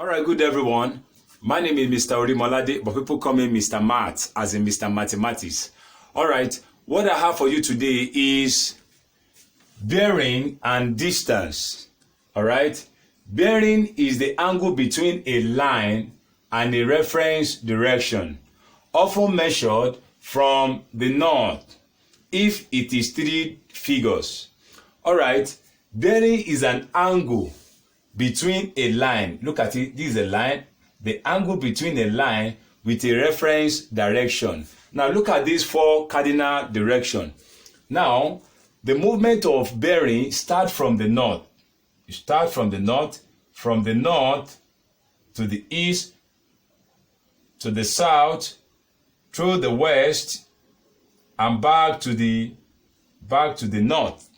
All right, good everyone. My name is Mr. Orimolade, but people call me Mr. Math, as in Mr. Mathematics. All right, what I have for you today is bearing and distance. All right, bearing is the angle between a line and a reference direction, often measured from the north, if it is three figures. All right, bearing is an angle between a line. Look at it, this is a line. The angle between a line with a reference direction. Now look at these four cardinal directions. Now the movement of bearing starts from the north. You start from the north to the east, to the south, through the west, and back to the north.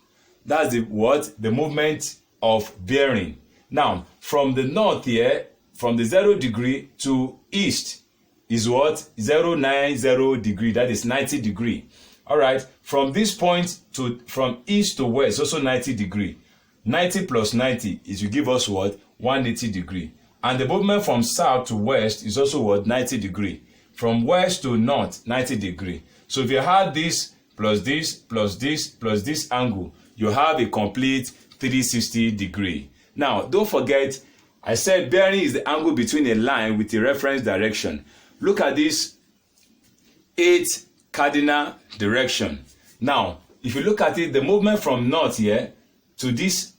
That's the movement of bearing. Now, from the north here, from the 0 degree to east is what? 090 degree. That is 90 degree. All right. From this point from east to west, also 90 degree. 90 plus 90 is will give us what? 180 degree. And the movement from south to west is also what? 90 degree. From west to north, 90 degree. So if you had this plus this plus this plus this angle, you have a complete 360 degree. Now, don't forget, I said bearing is the angle between a line with a reference direction. Look at this 8 cardinal direction. Now, if you look at it, the movement from north here to this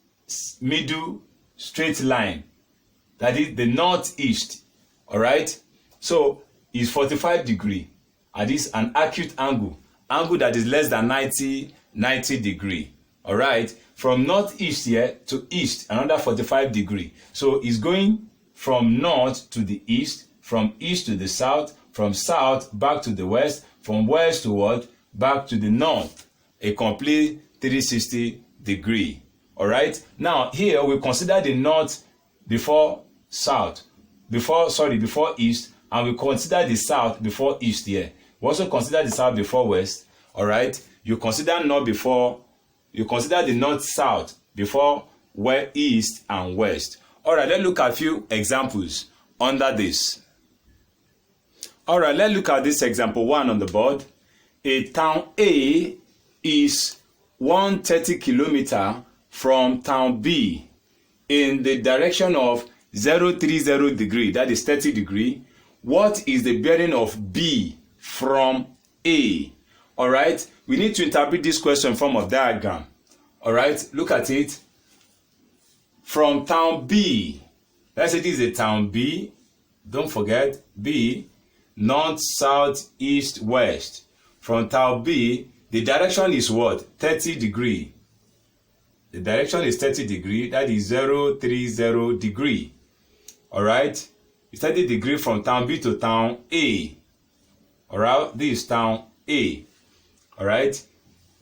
middle straight line, that is the northeast, all right? So, is 45 degree. And this is an acute angle that is less than 90 degree, all right? From northeast here to east, another 45 degree. So it's going from north to the east, from east to the south, from south back to the west, from west to what? Back to the north. A complete 360 degree. All right. Now here we consider the north before east, and we consider the south before east here. We also consider the south before west. All right. You consider the north-south before east and west. All right, let's look at a few examples under this. All right, let's look at this example 1 on the board. A town A is 130 kilometers from town B in the direction of 030 degree, that is 30 degree. What is the bearing of B from A? All right, we need to interpret this question in form of diagram. All right, look at it. From town B, let's say this is a town B. Don't forget B, north, south, east, west. From town B, the direction is what? 30 degree. The direction is 30 degree. That is 030 degree. All right, it's 30 degree from town B to town A. All right, this is town A. All right,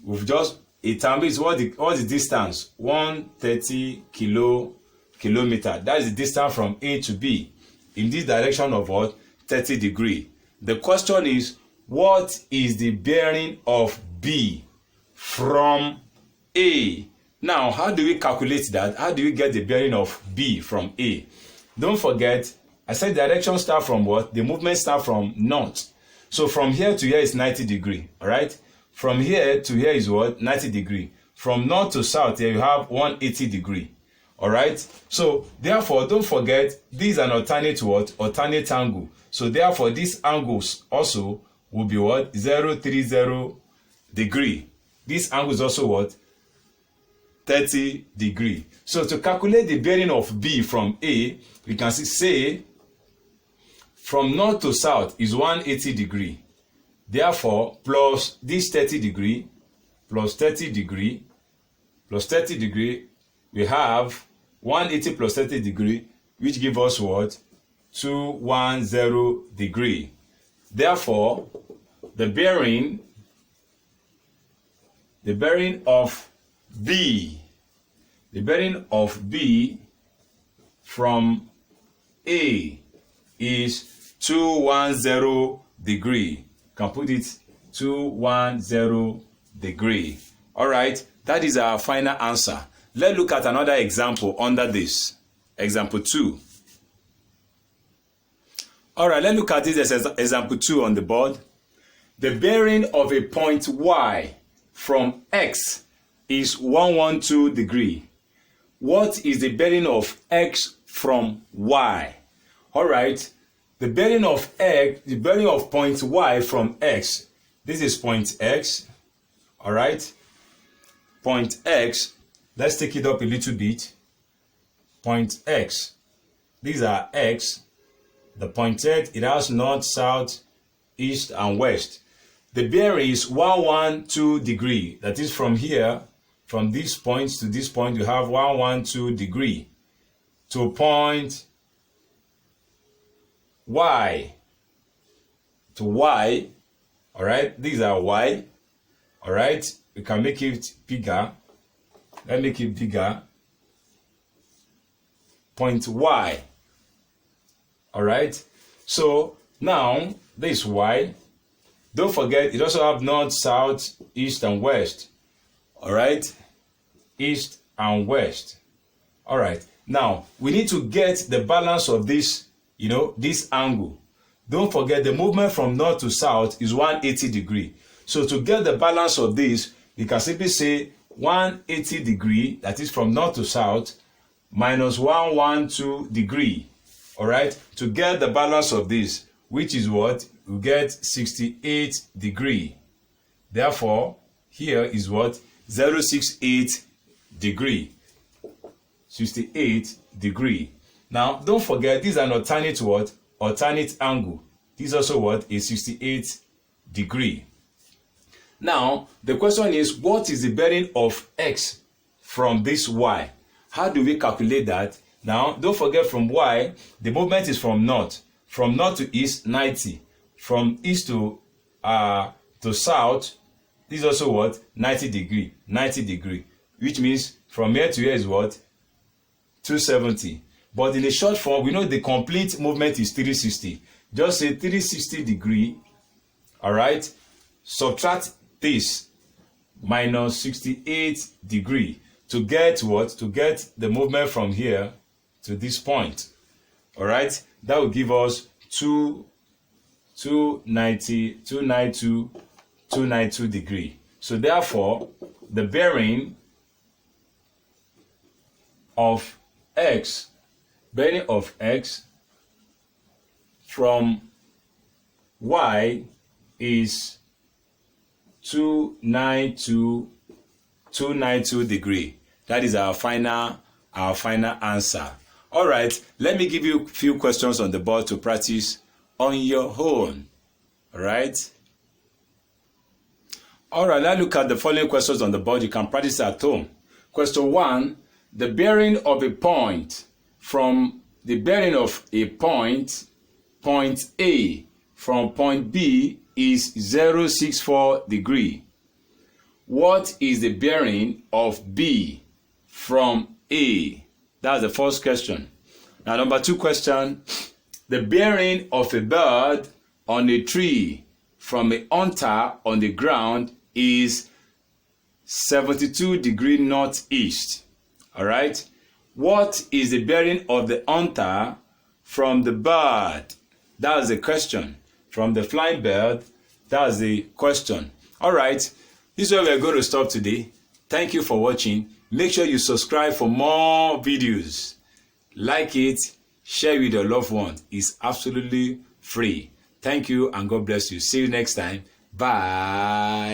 we've just a town B is what the distance? 130 kilometer. That is the distance from A to B in this direction of what? 30 degree. The question is, what is the bearing of B from A? Now, how do we calculate that? How do we get the bearing of B from A? Don't forget, I said direction start from what? The movement start from north. So from here to here is 90 degree. All right. From here to here is what? 90 degree. From north to south here you have 180 degree. All right. So therefore, don't forget, this is an alternate what? Alternate angle. So therefore, these angles also will be what? 030 degree. This angle is also what? 30 degree. So to calculate the bearing of B from A, we can say from north to south is 180 degree. Therefore, plus this 30 degree, plus 30 degree, plus 30 degree, we have 180 plus 30 degree, which gives us what? 210 degree. Therefore, the bearing of B from A is 210 degree. Can put it 210 degree. All right, that is our final answer. Let's look at another example under this. Example 2. All right, let's look at this as example 2 on the board. The bearing of a point Y from X is 112 degree. What is the bearing of X from Y? All right, the bearing of X, the bearing of point Y from X. This is point X. All right, point X. Let's take it up a little bit. Point X. These are X. The point X, it has north, south, east, and west. The bearing is 112 degree. That is from here, from this point to this point, you have 112 degree. To point Y. To Y. All right, these are Y. All right, we can make it bigger. Let's make it bigger. Point Y. All right, so now this Y. Don't forget, it also have north, south, east, and west. All right, east and west. All right, now we need to get the balance of this, this angle. Don't forget, the movement from north to south is 180 degree. So to get the balance of this, we can simply say 180 degree, that is from north to south, minus 112 degree. All right, to get the balance of this, which is what? We get 68 degree. Therefore, here is what? 068 degree. 68 degree. Now, don't forget, this is an alternate what? Alternate angle. This is also what? A 68 degree. Now, the question is, what is the bearing of X from this Y? How do we calculate that? Now, don't forget, from Y, the movement is from north. From north to east, 90. From east to south, this is also what? 90 degree. 90 degree. Which means from here to here is what? 270. But in the short form, we know the complete movement is 360. Just say 360 degree. All right? Subtract this minus 68 degree to get what? To get the movement from here to this point. All right? That will give us 292 degree. So therefore, the bearing of X from Y is 292 degree. That is our final answer. All right, let me give you a few questions on the board to practice on your own. All right. All right, let's look at the following questions on the board. You can practice at home. Question 1, the bearing of a point from the bearing of a point A from point B is 064 degree. What is the bearing of B from A? That's the first question. Now, number 2 question, the bearing of a bird on a tree from a hunter on the ground is 72 degree northeast. All right. What is the bearing of the hunter from the bird? That's the question. From the flying bird, that's the question. All right. This is where we're going to stop today. Thank you for watching. Make sure you subscribe for more videos. Like it, share with your loved ones. It's absolutely free. Thank you and God bless you. See you next time. Bye.